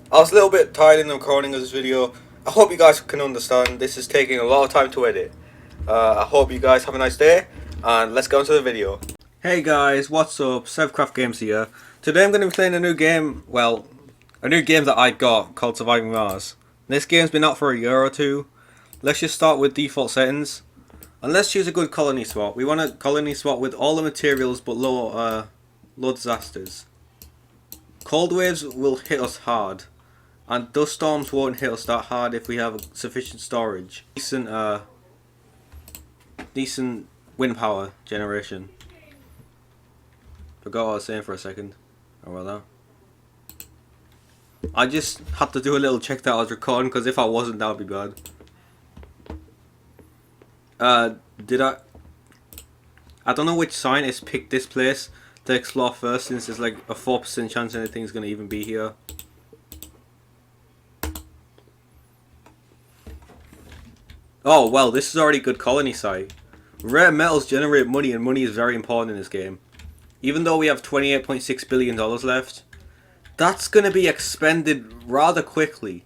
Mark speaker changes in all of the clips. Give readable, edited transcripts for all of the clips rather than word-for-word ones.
Speaker 1: I was a little bit tired in the recording of this video. I hope you guys can understand. This is taking a lot of time to edit. I hope you guys have a nice day, and let's go into the video. Hey guys, what's up? Sevcraft Games here. Today I'm going to be playing a new game, a new game that I got called Surviving Mars. This game's been out for a year or two. Let's just start with default settings. And let's choose a good colony swap. We want a colony swap with all the materials but low disasters. Cold waves will hit us hard. And dust storms won't hit us that hard if we have sufficient storage. Decent wind power generation. Forgot what I was saying for a second. Oh well now. I just had to do a little check that I was recording because if I wasn't that would be bad. I don't know which scientist picked this place to explore first since there's like a 4% chance anything's gonna even be here. Oh well, this is already a good colony site. Rare metals generate money and money is very important in this game. Even though we have $28.6 billion left, that's going to be expended rather quickly.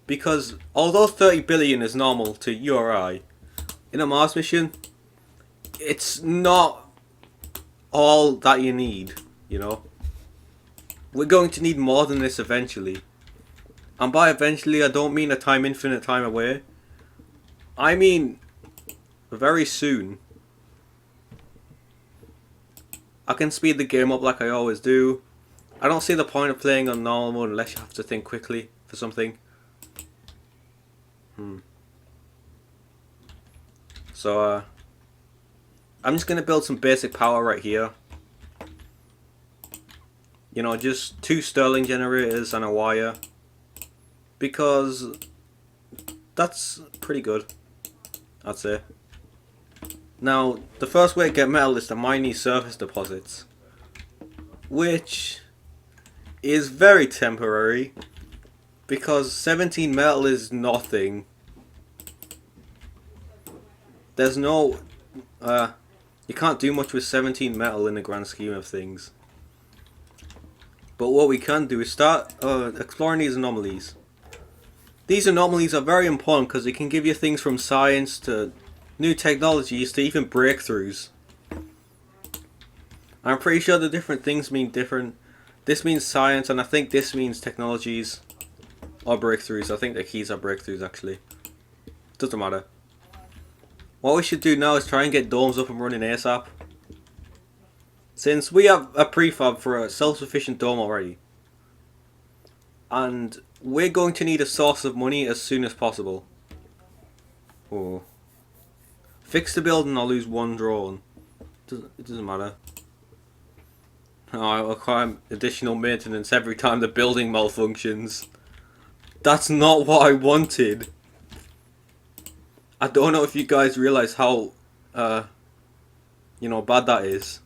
Speaker 1: Because although 30 billion is normal to you or I, in a Mars mission, it's not all that you need, you know. We're going to need more than this eventually. And by eventually I don't mean a infinite time away. I mean very soon. I can speed the game up like I always do. I don't see the point of playing on normal mode unless you have to think quickly for something. So I'm just gonna build some basic power right here. You know, just 2 Stirling generators and a wire. Because that's pretty good, I'd say. Now, the first way to get metal is to mine these surface deposits, which is very temporary because 17 metal is nothing. There's no, you can't do much with 17 metal in the grand scheme of things. But what we can do is start exploring these anomalies. These anomalies are very important because they can give you things from science to new technologies to even breakthroughs. I'm pretty sure the different things mean different. This means science and I think this means technologies or breakthroughs. I think the keys are breakthroughs actually. Doesn't matter. What we should do now is try and get domes up and running ASAP. Since we have a prefab for a self-sufficient dome already. And we're going to need a source of money as soon as possible. Oh. Fix the building or lose 1 drone. It doesn't matter. Oh, I require additional maintenance every time the building malfunctions. That's not what I wanted. I don't know if you guys realize how, you know, bad that is.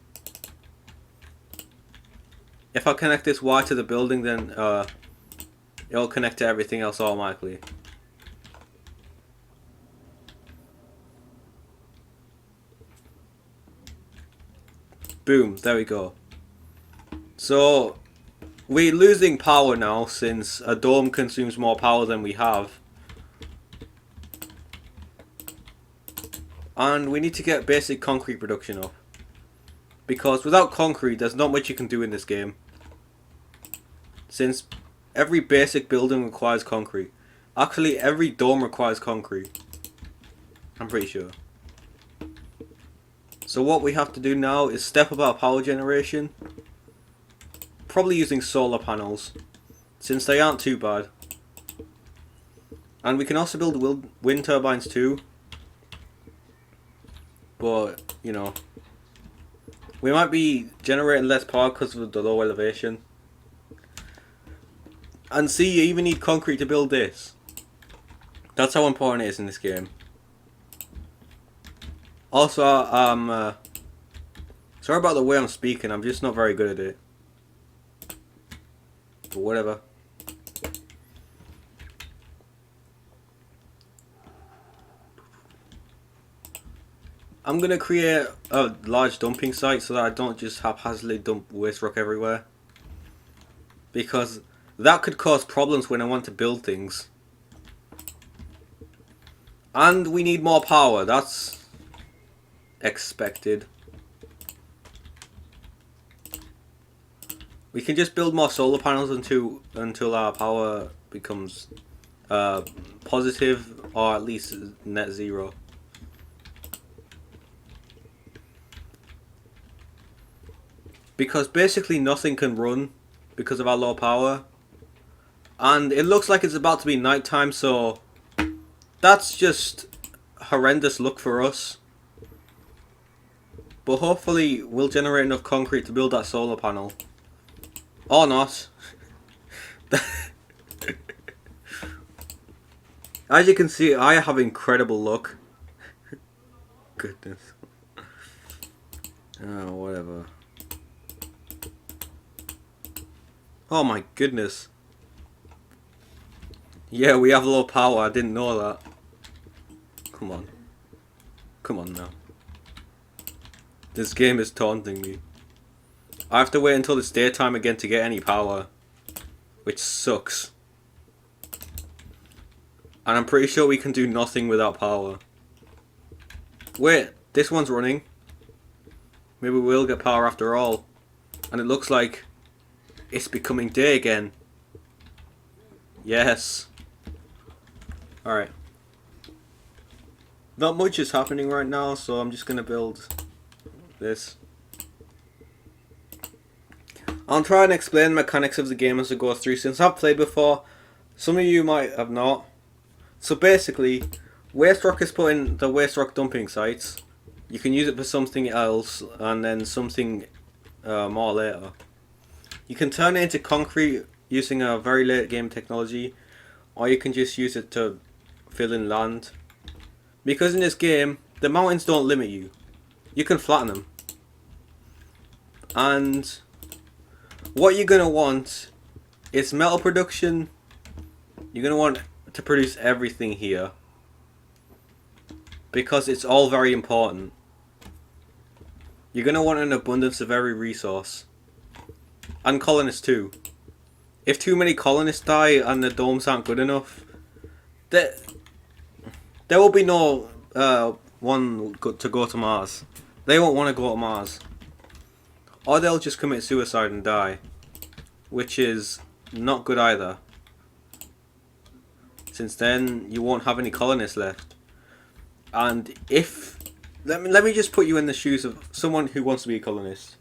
Speaker 1: If I connect this wire to the building, then it'll connect to everything else automatically. Boom, there we go. So, we're losing power now since a dome consumes more power than we have. And we need to get basic concrete production up. Because without concrete, there's not much you can do in this game. Since every basic building requires concrete. Actually, every dome requires concrete. I'm pretty sure. So what we have to do now is step up our power generation. Probably using solar panels, since they aren't too bad. And we can also build wind turbines too. But, you know, we might be generating less power because of the low elevation. And see, you even need concrete to build this. That's how important it is in this game. Also, sorry about the way I'm speaking, I'm just not very good at it. But whatever. I'm gonna create a large dumping site so that I don't just haphazardly dump waste rock everywhere. Because That could cause problems when I want to build things. And we need more power, that's expected. We can just build more solar panels until our power becomes positive, or at least net zero. Because basically nothing can run because of our low power. And it looks like it's about to be nighttime, so that's just horrendous luck for us. But hopefully we'll generate enough concrete to build that solar panel. Or not. As you can see, I have incredible luck. Goodness. Oh, whatever. Oh my goodness. Yeah, we have low power, I didn't know that. Come on. Come on now. This game is taunting me. I have to wait until it's daytime again to get any power. Which sucks. And I'm pretty sure we can do nothing without power. Wait, this one's running. Maybe we'll get power after all. And it looks like it's becoming day again. Yes. Alright. Not much is happening right now, so I'm just gonna build this. I'll try and explain the mechanics of the game as I go through, since I've played before. Some of you might have not. So basically, waste rock is put in the waste rock dumping sites. You can use it for something else, and then something more later. You can turn it into concrete using a very late game technology, or you can just use it to fill in land. Because in this game, the mountains don't limit you. You can flatten them. And what you're going to want is metal production. You're going to want to produce everything here. Because it's all very important. You're going to want an abundance of every resource. And colonists too. If too many colonists die and the domes aren't good enough, there will be no one to go to Mars. They won't want to go to Mars. Or they'll just commit suicide and die. Which is not good either. Since then, you won't have any colonists left. And if... Let me just put you in the shoes of someone who wants to be a colonist.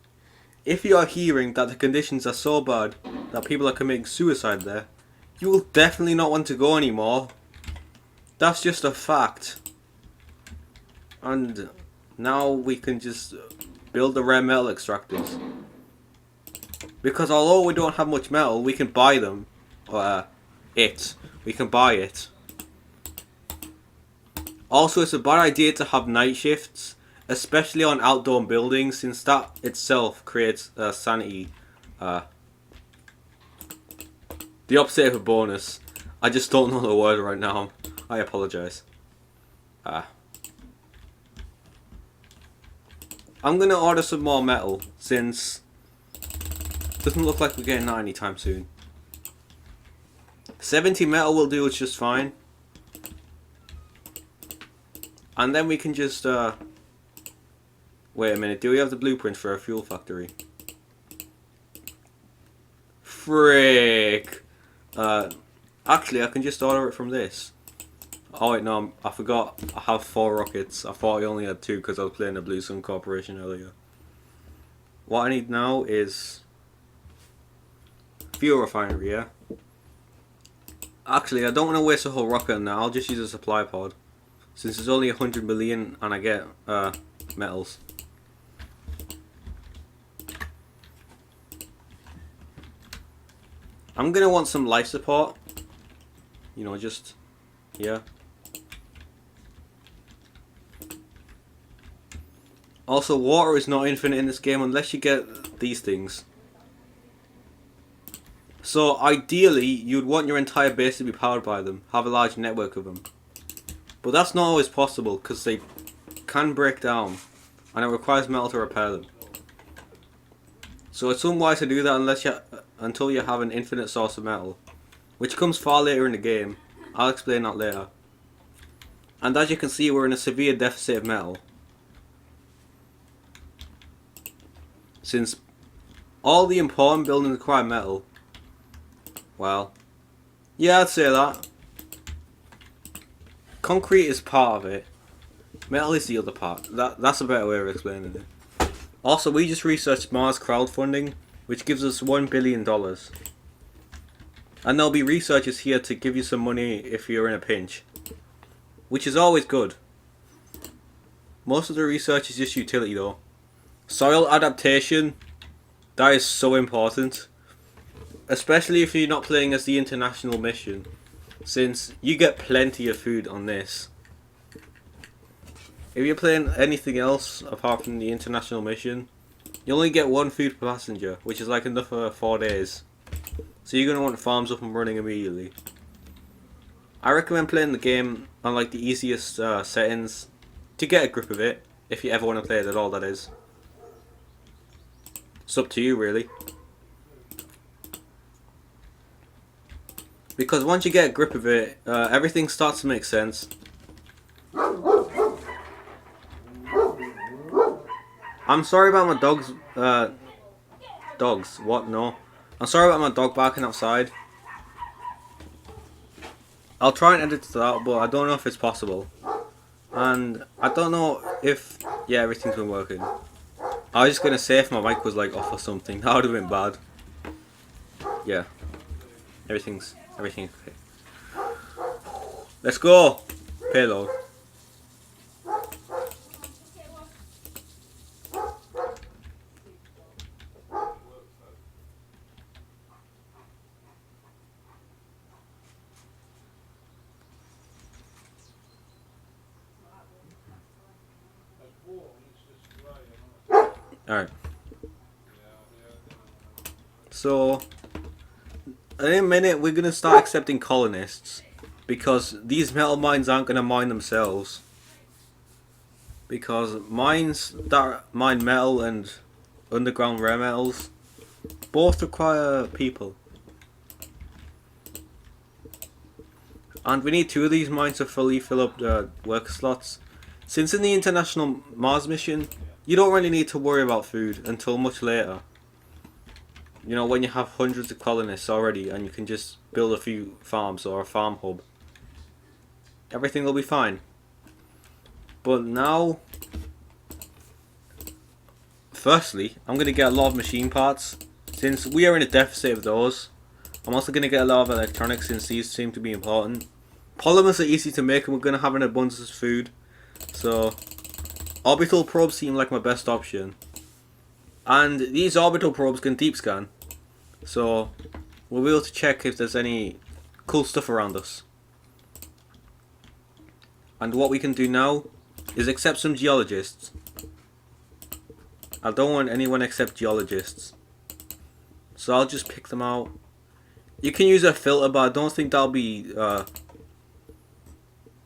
Speaker 1: If you are hearing that the conditions are so bad that people are committing suicide there, you will definitely not want to go anymore. That's just a fact. And now we can just build the rare metal extractors. Because although we don't have much metal, we can buy them. We can buy it. Also, it's a bad idea to have night shifts, especially on outdoor buildings, since that itself creates sanity. The opposite of a bonus. I just don't know the word right now. I apologise. I'm going to order some more metal, since it doesn't look like we're getting that anytime soon. 70 metal will do us just fine. And then we can just, wait a minute, do we have the blueprint for a fuel factory? Frick! Actually, I can just order it from this. Oh wait, no, I forgot. I have 4 rockets. I thought I only had 2 because I was playing the Blue Sun Corporation earlier. What I need now is fuel refinery, yeah? Actually, I don't want to waste a whole rocket on that. I'll just use a supply pod. Since there's only 100 million and I get metals. I'm going to want some life support. You know, just... yeah. Also, water is not infinite in this game unless you get these things. So, ideally, you'd want your entire base to be powered by them. Have a large network of them. But that's not always possible, because they can break down. And it requires metal to repair them. So it's unwise to do that unless you until you have an infinite source of metal, which comes far later in the game. I'll explain that later. And as you can see, we're in a severe deficit of metal, since all the important buildings require metal. Well, yeah, I'd say that. Concrete is part of it. Metal is the other part. That's a better way of explaining it. Also, we just researched Mars crowdfunding, which gives us $1 billion. And there'll be researchers here to give you some money if you're in a pinch, which is always good. Most of the research is just utility though. Soil adaptation, that is so important. Especially if you're not playing as the international mission, since you get plenty of food on this. If you're playing anything else apart from the international mission, you only get 1 food per passenger, which is like enough for 4 days. So you're going to want farms up and running immediately. I recommend playing the game on like the easiest settings to get a grip of it, if you ever want to play it at all, that is. It's up to you really. Because once you get a grip of it, everything starts to make sense. I'm sorry about my dogs. Dogs? What? No. I'm sorry about my dog barking outside. I'll try and edit it out, but I don't know if it's possible. And I don't know if... Yeah, everything's been working. I was just going to say if my mic was like off or something. That would have been bad. Yeah. Everything's okay. Let's go! Payload. Alright. So, in a minute we're going to start accepting colonists, because these metal mines aren't going to mine themselves. Because mines that mine metal and underground rare metals both require people. And we need 2 of these mines to fully fill up the worker slots. Since in the International Mars mission, you don't really need to worry about food until much later. You know, when you have hundreds of colonists already and you can just build a few farms or a farm hub. Everything will be fine. But now, firstly, I'm going to get a lot of machine parts. Since we are in a deficit of those. I'm also going to get a lot of electronics since these seem to be important. Polymers are easy to make and we're going to have an abundance of food. So, orbital probes seem like my best option. And these orbital probes can deep scan. So, we'll be able to check if there's any cool stuff around us. And what we can do now is accept some geologists. I don't want anyone except geologists. So I'll just pick them out. You can use a filter, but I don't think that'll be...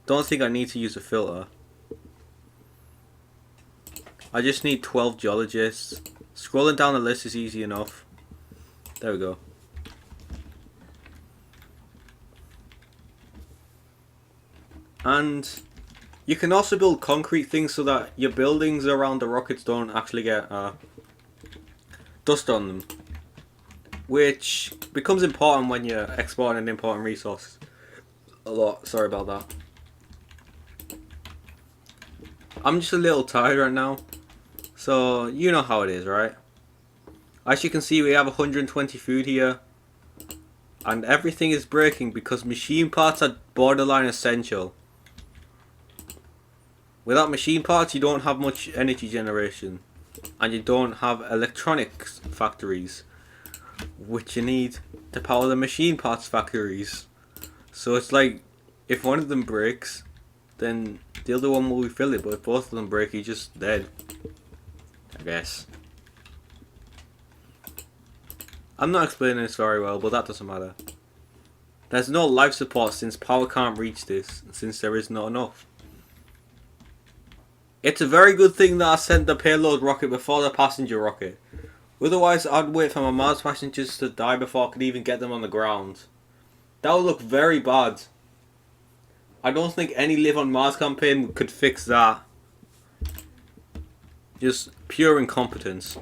Speaker 1: don't think I need to use a filter. I just need 12 geologists. Scrolling down the list is easy enough. There we go. And you can also build concrete things so that your buildings around the rockets don't actually get dust on them. Which becomes important when you're exporting and importing resources. A lot, sorry about that. I'm just a little tired right now. So, you know how it is, right? As you can see, we have 120 food here. And everything is breaking because machine parts are borderline essential. Without machine parts, you don't have much energy generation. And you don't have electronics factories, which you need to power the machine parts factories. So it's like, if one of them breaks, then the other one will refill it. But if both of them break, you're just dead, I guess. I'm not explaining this very well, but that doesn't matter. There's no life support since power can't reach this, since there is not enough. It's a very good thing that I sent the payload rocket before the passenger rocket. Otherwise, I'd wait for my Mars passengers to die before I could even get them on the ground. That would look very bad. I don't think any Live on Mars campaign could fix that. Just pure incompetence.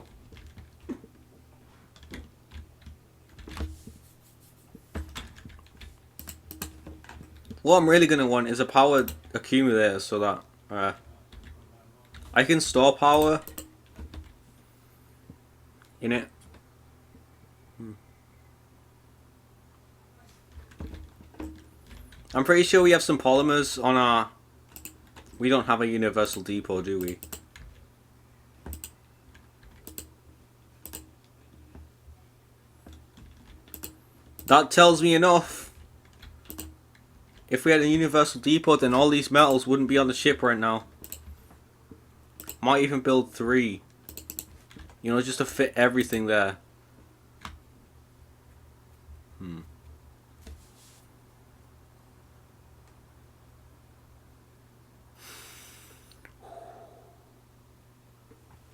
Speaker 1: What I'm really going to want is a power accumulator so that I can store power in it. I'm pretty sure we have some polymers on our... We don't have a universal depot, do we? That tells me enough. If we had a universal depot, then all these metals wouldn't be on the ship right now. Might even build 3. You know, just to fit everything there.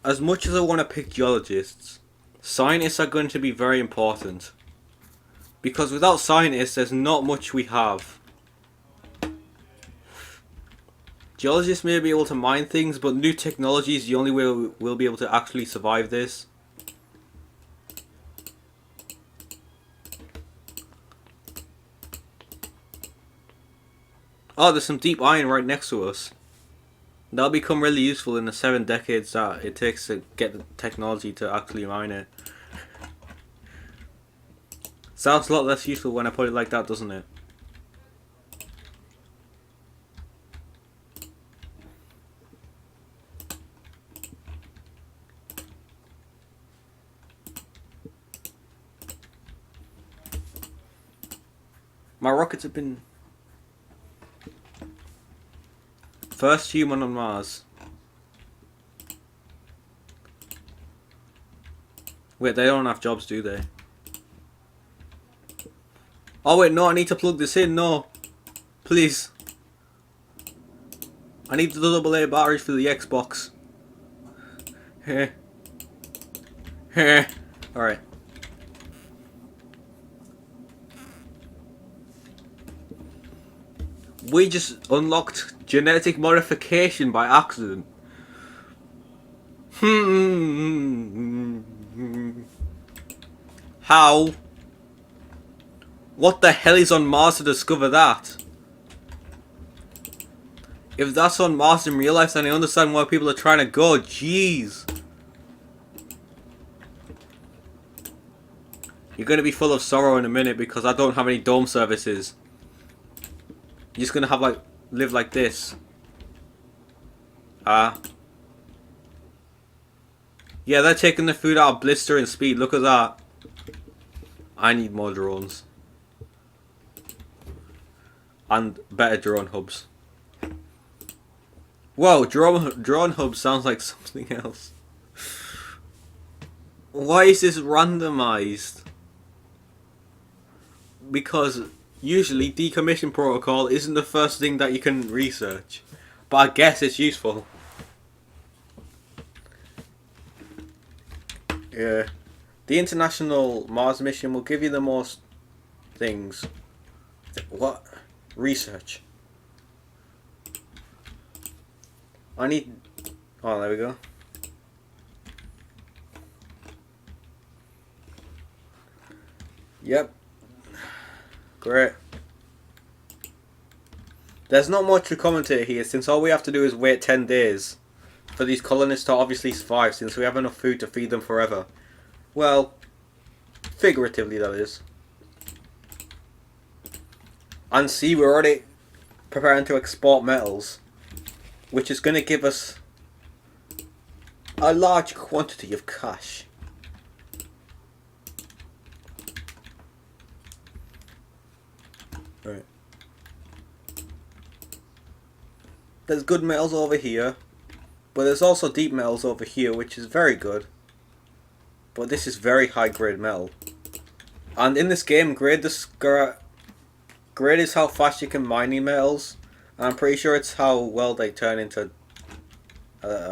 Speaker 1: As much as I want to pick geologists, scientists are going to be very important. Because without scientists, there's not much we have. Geologists may be able to mine things, but new technology is the only way we'll be able to actually survive this. Oh, there's some deep iron right next to us. That'll become really useful in the 7 decades that it takes to get the technology to actually mine it. Sounds a lot less useful when I put it like that, doesn't it? My rockets have been... First human on Mars. Wait, they don't have jobs, do they? Oh wait, no, I need to plug this in, no. Please. I need the AA batteries for the Xbox. Heh. Heh. Alright. We just unlocked genetic modification by accident. How? What the hell is on Mars to discover that? If that's on Mars in real life, then I understand why people are trying to go. Jeez. You're going to be full of sorrow in a minute because I don't have any dome services. You're just going to have like live like this. Yeah, they're taking the food out of blistering speed. Look at that. I need more drones. And better drone hubs. Whoa, drone hub sounds like something else. Why is this randomized? Because usually decommission protocol isn't the first thing that you can research. But I guess it's useful. Yeah. The International Mars mission will give you the most things. What? Research. I need... Oh, there we go. Yep. Great. There's not much to commentate here since all we have to do is wait 10 days for these colonists to obviously survive since we have enough food to feed them forever. Well, figuratively that is. And see, we're already preparing to export metals, which is going to give us a large quantity of cash. Right. There's good metals over here, but there's also deep metals over here, which is very good. But this is very high grade metal. And in this game, grade is how fast you can mine these metals. And I'm pretty sure it's how well they turn into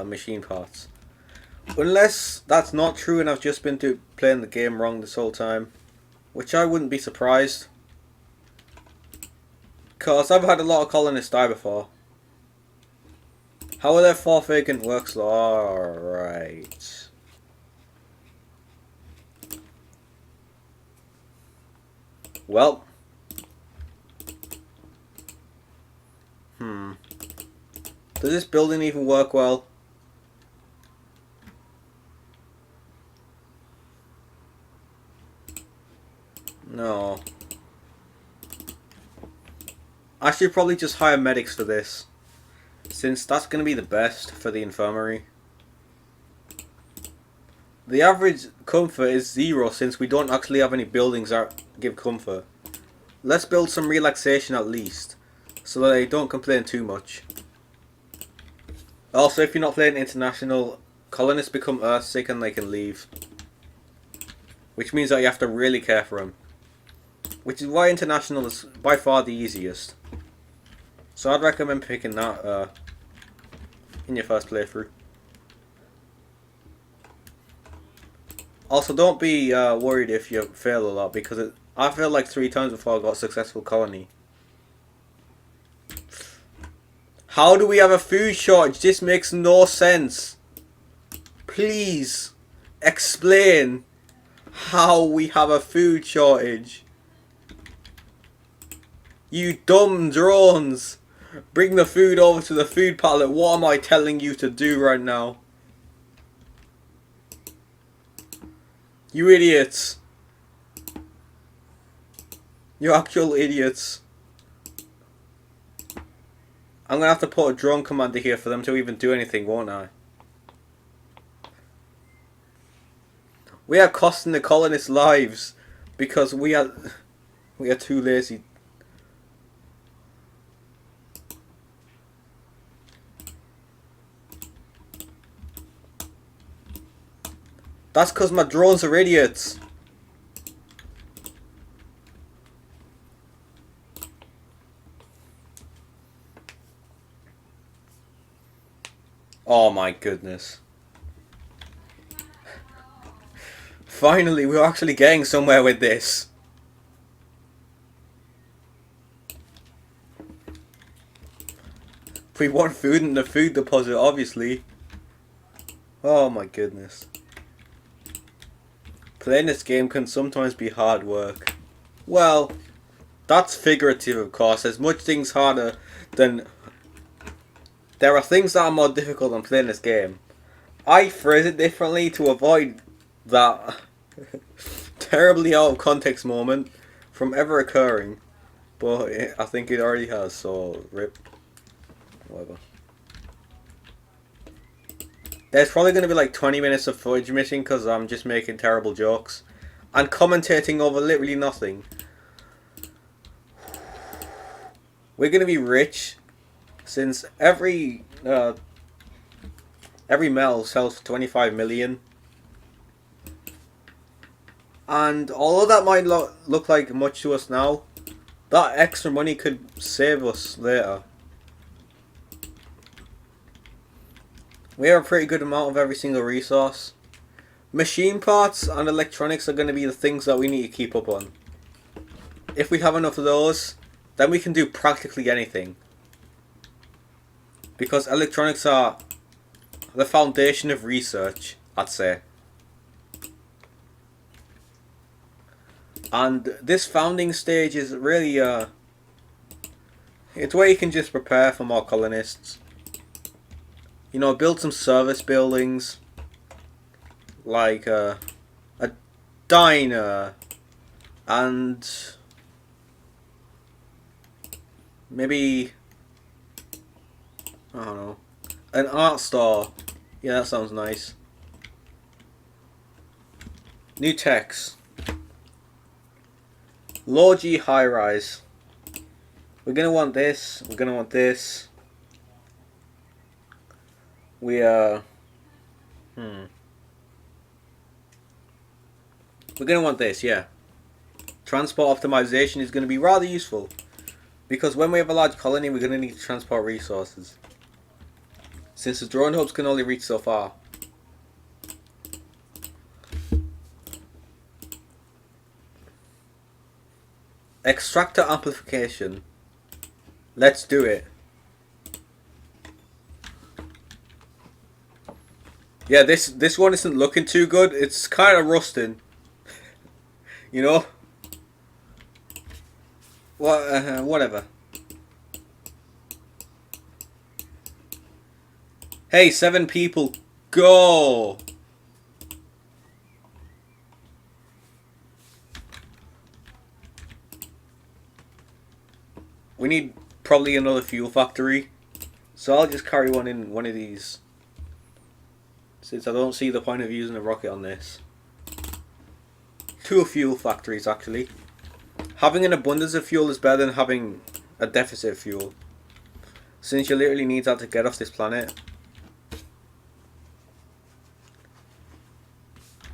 Speaker 1: machine parts. Unless that's not true and I've just been playing the game wrong this whole time. Which I wouldn't be surprised. Because I've had a lot of colonists die before. How are there 4 vacant work slots? Alright. Well. Does this building even work well? No. I should probably just hire medics for this, since that's going to be the best for the infirmary. The average comfort is 0 since we don't actually have any buildings that give comfort. Let's build some relaxation at least, so that they don't complain too much. Also, if you're not playing international, colonists become earthsick and they can leave. Which means that you have to really care for them. Which is why international is by far the easiest. So I'd recommend picking that in your first playthrough. Also, don't be worried if you fail a lot, because I failed like 3 times before I got a successful colony. How do we have a food shortage? This makes no sense. Please explain how we have a food shortage. You dumb drones. Bring the food over to the food pallet. What am I telling you to do right now? You idiots. You actual idiots. I'm gonna have to put a drone commander here for them to even do anything, won't I? We are costing the colonists' lives because we are too lazy. That's because my drones are idiots. Oh my goodness. Finally, we're actually getting somewhere with this. We want food in the food deposit, obviously. Oh my goodness. Playing this game can sometimes be hard work. Well, that's figurative, of course. There's much things harder than... There are things that are more difficult than playing this game. I phrase it differently to avoid that terribly out of context moment from ever occurring. But I think it already has, so rip. Whatever. There's probably going to be like 20 minutes of footage missing because I'm just making terrible jokes and commentating over literally nothing. We're going to be rich since every metal sells for 25 million. And although that might look like much to us now, that extra money could save us later. We have a pretty good amount of every single resource. Machine parts and electronics are going to be the things that we need to keep up on. If we have enough of those, then we can do practically anything. Because electronics are the foundation of research, I'd say. And this founding stage is really it's where you can just prepare for more colonists. You know, build some service buildings, like a diner, and maybe, I don't know, an art store. Yeah, that sounds nice. New techs. Low G high rise. We're gonna want this. We're gonna want this. We We're gonna want this, yeah. Transport optimization is gonna be rather useful because when we have a large colony, we're gonna need to transport resources. Since the drone hubs can only reach so far. Extractor amplification. Let's do it. Yeah, this one isn't looking too good. It's kind of rusting. You know? What? Whatever. Hey, 7 people, go! We need probably another fuel factory, so I'll just carry one in one of these, since I don't see the point of using a rocket on this. 2 fuel factories actually. Having an abundance of fuel is better than having a deficit of fuel, since you literally need that to get off this planet.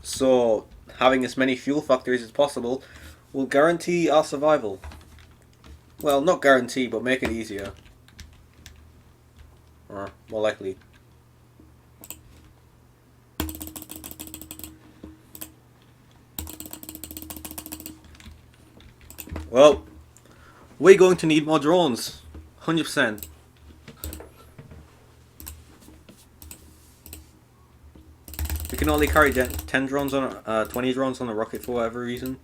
Speaker 1: So having as many fuel factories as possible will guarantee our survival. Well, not guarantee, but make it easier. Or more likely. Well, we're going to need more drones. 100%. We can only carry 10 drones on 20 drones on a rocket for whatever reason.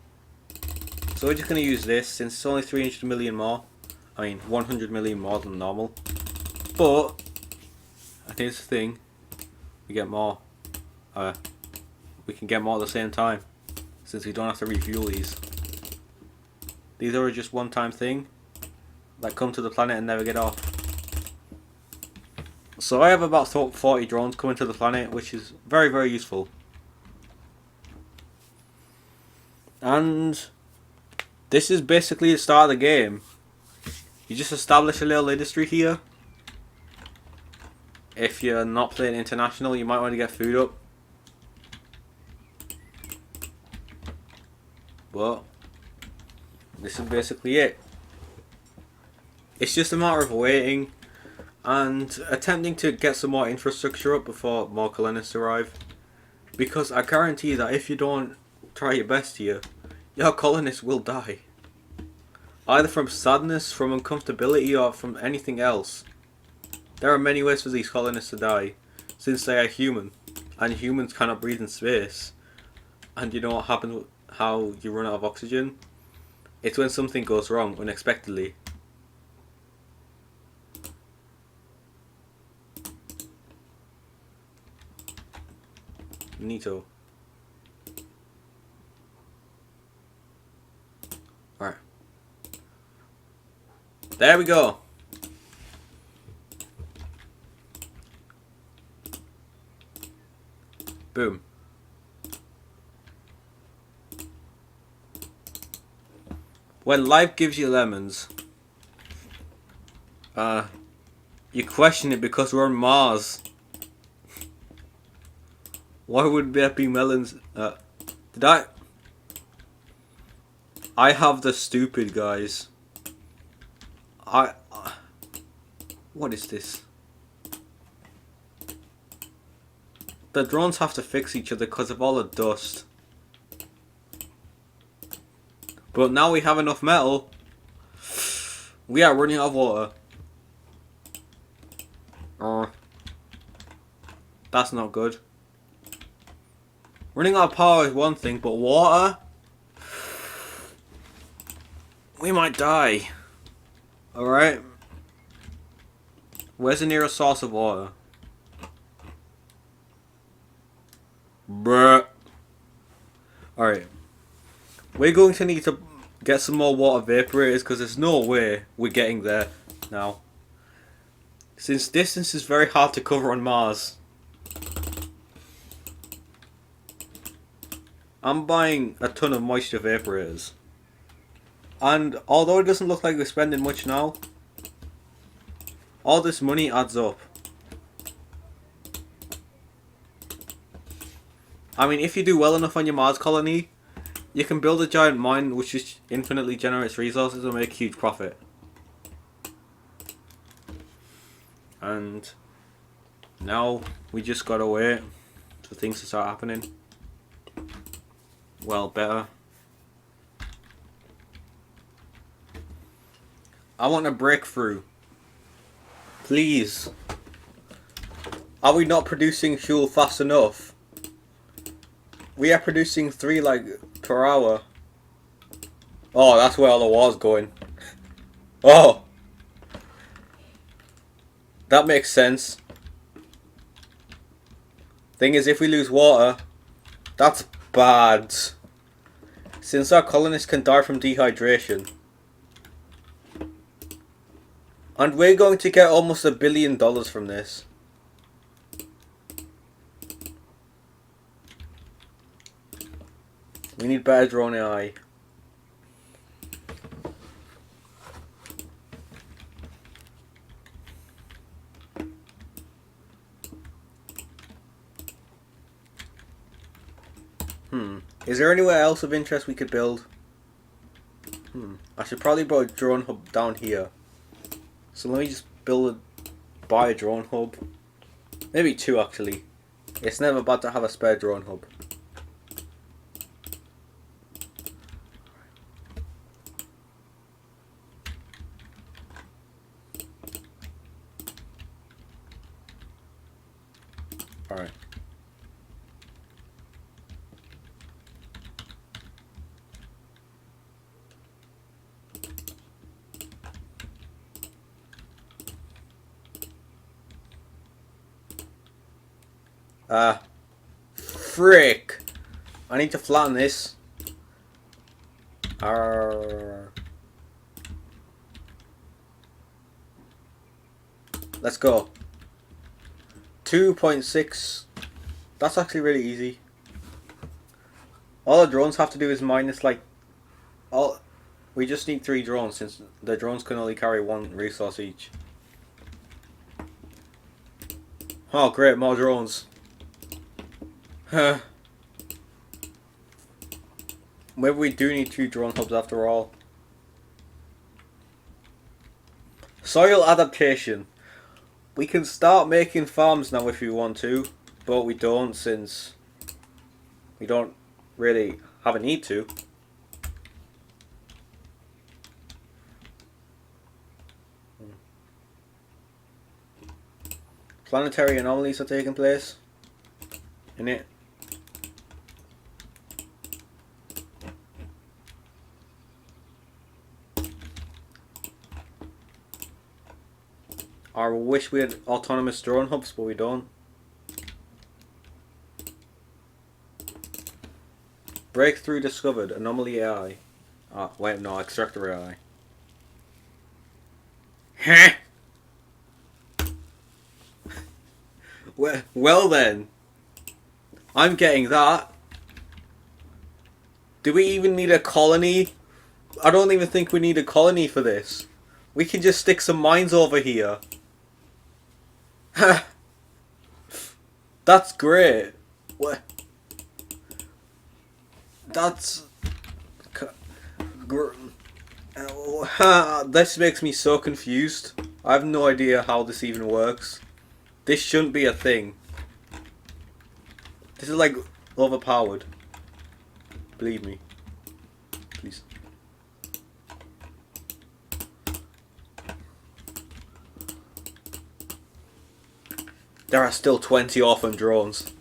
Speaker 1: So we're just going to use this since it's only 300 million more. I mean 100 million more than normal. But here's the thing, we get more. We can get more at the same time since we don't have to refuel these. These are just one-time thing that come to the planet and never get off. So I have about 40 drones coming to the planet, which is very, very useful. And this is basically the start of the game. You just establish a little industry here. If you're not playing international, you might want to get food up. But this is basically it. It's just a matter of waiting and attempting to get some more infrastructure up before more colonists arrive. Because I guarantee that if you don't try your best here, your colonists will die. Either from sadness, from uncomfortability, or from anything else. There are many ways for these colonists to die, since they are human, and humans cannot breathe in space. And you know what happens, how you run out of oxygen? It's when something goes wrong unexpectedly. Neato. Alright. There we go. Boom. When life gives you lemons, you question it because we're on Mars. Why would there be melons? Did I have the stupid guys. What is this? The drones have to fix each other because of all the dust. But now we have enough metal. We are running out of water. That's not good. Running out of power is one thing, but water? We might die. Alright. Where's the nearest source of water? Bruh. Alright. We're going to need to get some more water vaporators because there's no way we're getting there now. Since distance is very hard to cover on Mars. I'm buying a ton of moisture vaporators. And although it doesn't look like we're spending much now, all this money adds up. I mean, if you do well enough on your Mars colony, you can build a giant mine which just infinitely generates resources and make a huge profit. And now we just gotta wait for things to start happening. Well, better. I want a breakthrough. Please. Are we not producing fuel fast enough? We are producing 3 like per hour. Oh, that's where all the war's going. Oh. That makes sense. Thing is, if we lose water, that's bad. Since our colonists can die from dehydration. And we're going to get almost $1 billion from this. We need better drone AI. Is there anywhere else of interest we could build? I should probably build a drone hub down here. So let me just buy a drone hub. Maybe 2 actually. It's never bad to have a spare drone hub. Alright. Frick! I need to flatten this. Let's go. 2.6. That's actually really easy. All the drones have to do is minus like we just need 3 drones since the drones can only carry 1 resource each. Oh great, more drones. Maybe we do need 2 drone hubs after all. Soil adaptation. We can start making farms now if we want to, but we don't since we don't really have a need to. Planetary anomalies are taking place in it. I wish we had autonomous drone hubs, but we don't. Breakthrough discovered. Anomaly AI. Ah, wait, no, Extractor AI. Huh? Well then. I'm getting that. Do we even need a colony? I don't even think we need a colony for this. We can just stick some mines over here. That's great. What? That's... This makes me so confused. I have no idea how this even works. This shouldn't be a thing. This is like overpowered. Believe me. Please. There are still 20 orphan drones.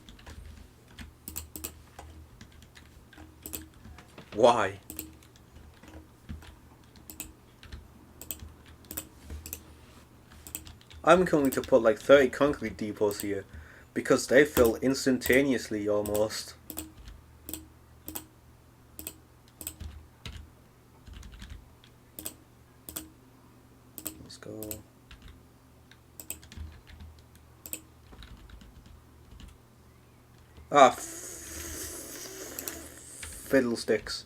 Speaker 1: Why? I'm going to put like 30 concrete depots here because they fill instantaneously almost. Let's go. Ah, fiddlesticks.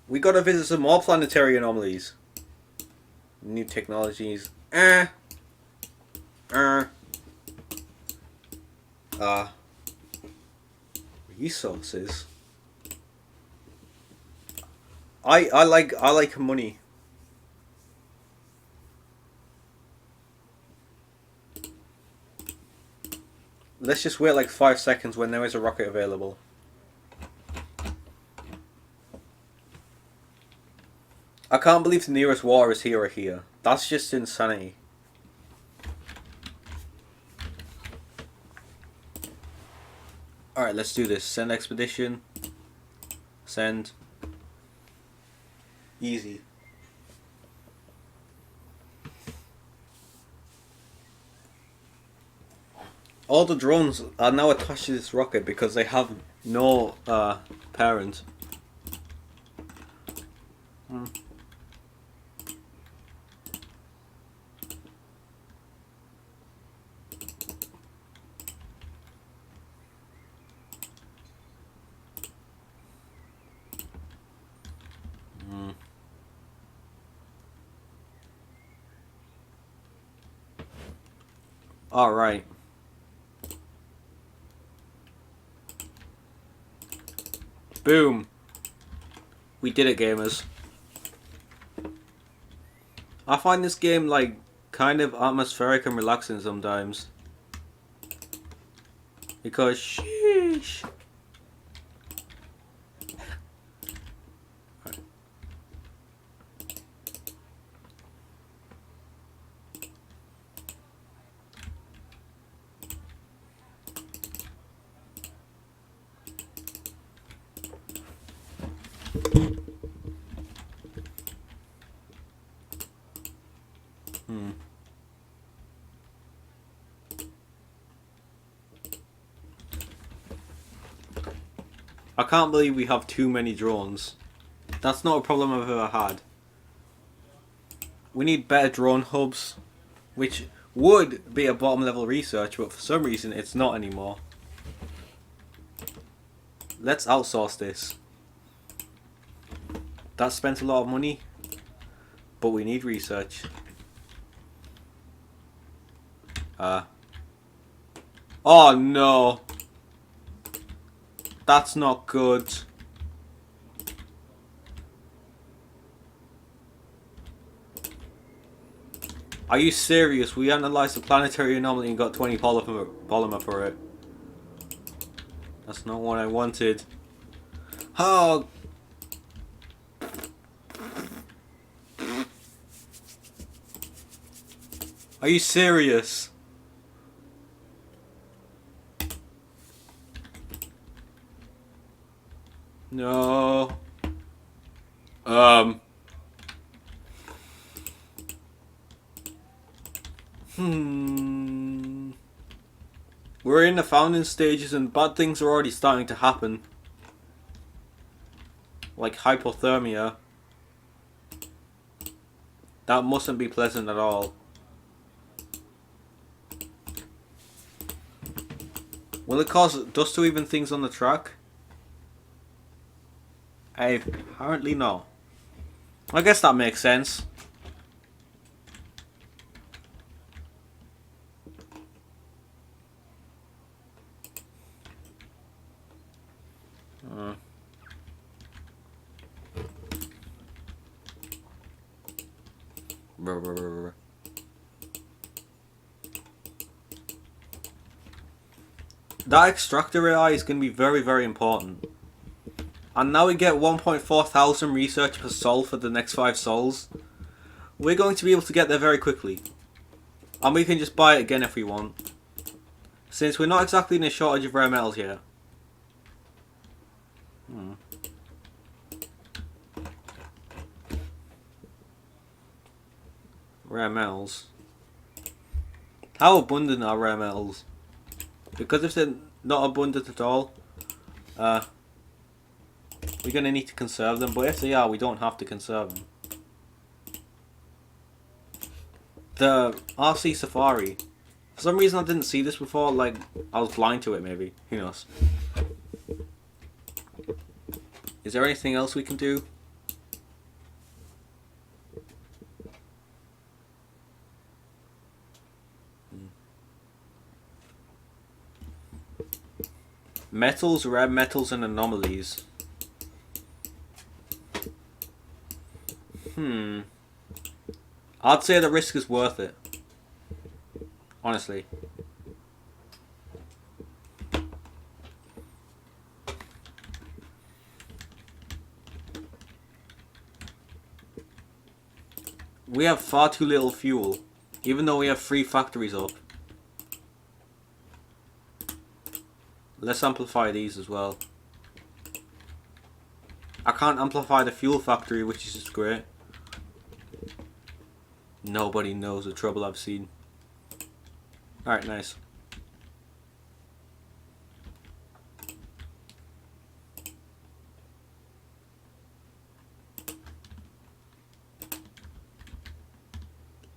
Speaker 1: We gotta visit some more planetary anomalies. New technologies. Resources. I like money. Let's just wait like 5 seconds when there is a rocket available. I can't believe the nearest water is here or here. That's just insanity. Alright, let's do this. Send expedition. Send. Easy. All the drones are now attached to this rocket because they have no parent. Alright. Boom. We did it, gamers. I find this game like kind of atmospheric and relaxing sometimes. Because sheesh. I can't believe we have too many drones. That's not a problem I've ever had. We need better drone hubs, which would be a bottom level research, but for some reason it's not anymore. Let's outsource this. That spent a lot of money, but we need research. Oh no! That's not good. Are you serious? We analysed the planetary anomaly and got 20 polymer for it. That's not what I wanted. Oh! Are you serious? No. We're in the founding stages and bad things are already starting to happen. Like hypothermia. That mustn't be pleasant at all. Will it cause dust to even things on the track? Apparently no. I guess that makes sense. That extractor AI is going to be very, very important. And now we get 1.4 thousand research per soul for the next 5 souls. We're going to be able to get there very quickly. And we can just buy it again if we want. Since we're not exactly in a shortage of rare metals yet. Rare metals. How abundant are rare metals? Because if they're not abundant at all, we're going to need to conserve them. But if they are, we don't have to conserve them. The RC Safari. For some reason I didn't see this before, like I was blind to it maybe. Who knows? Is there anything else we can do? Metals, rare metals and anomalies. I'd say the risk is worth it. Honestly. We have far too little fuel, even though we have 3 factories up. Let's amplify these as well. I can't amplify the fuel factory, which is just great. Nobody knows the trouble I've seen. Alright, nice.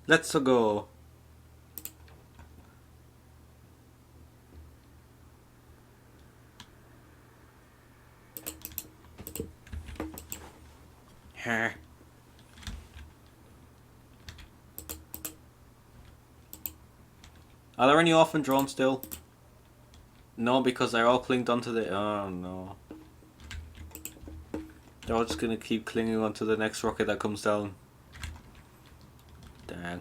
Speaker 1: Let's go. Here. Are there any orphan drones still? No, because they're all clinged onto the... Oh no. They're all just gonna keep clinging onto the next rocket that comes down. Dang.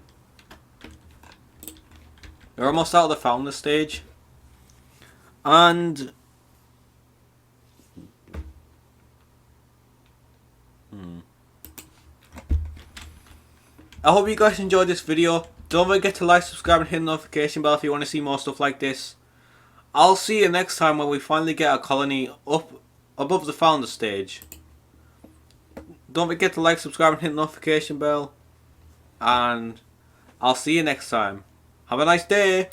Speaker 1: We're almost out of the founder stage. And... I hope you guys enjoyed this video. Don't forget to like, subscribe and hit the notification bell if you want to see more stuff like this. I'll see you next time when we finally get our colony up above the founder stage. Don't forget to like, subscribe and hit the notification bell. And I'll see you next time. Have a nice day.